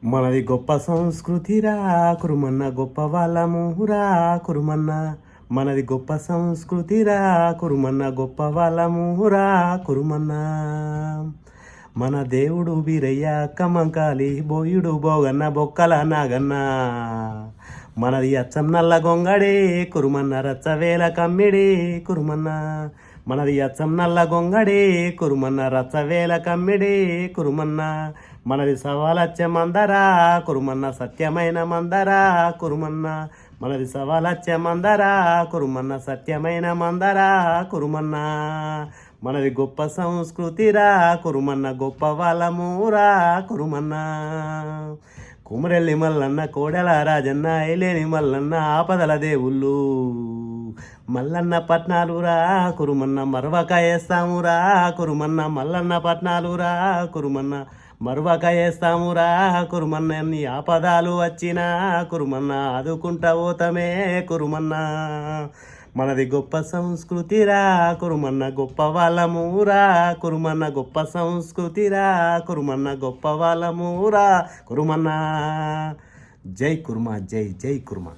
మనది గొప్ప సంస్కృతిరా కురుమన్న గొప్ప వాళ్ళమురా కురుమన్న. మనది గొప్ప సంస్కృతిరా కురుమన్న గొప్ప వాళ్ళమురా కురుమన్న. మన దేవుడు బీరయ్య కమ్మంకాలి బోయుడు బోగన్న బొక్కల నాగన్న. మనది అచ్చం నల్ల గొంగడే కురుమన్న రచ్చవేల కమ్మిడే కురుమన్న. మనది అచ్చం నల్ల గొంగడే కురుమన్న రచ్చవేల కమ్మిడే కురుమన్న. మనది సవాలచ్చ మందరా కురుమన్న సత్యమైన మందరా కురుమన్న. మనది సవాలచ్చ మందరా కురుమన్న సత్యమైన మందరా కురుమన్న. మనది గొప్ప సంస్కృతిరా కురుమన్న గొప్ప వాళ్ళమురా కురుమన్న. కుమరెల్లి మల్లన్న కోడెల రాజన్న ఐలేని మల్లన్న ఆపదల దేవుళ్ళు. మల్లన్న పట్నాలురా కురుమన్న మరవకాయేస్తామురా కురుమన్న. మల్లన్న పట్నాలురా కురుమన్న మరవకాయేస్తామురా కురుమన్న. నీ ఆపదాలు వచ్చినా కురుమన్న ఆదుకుంటా పోతమే కురుమన్న. మనది గొప్ప సంస్కృతిరా కురుమన్న గొప్ప వాళ్ళమురా కురుమన్న. గొప్ప సంస్కృతిరా కురుమన్న గొప్ప వాళ్ళమురా కురుమన్న. జై కుర్మా, జై జై కుర్మా.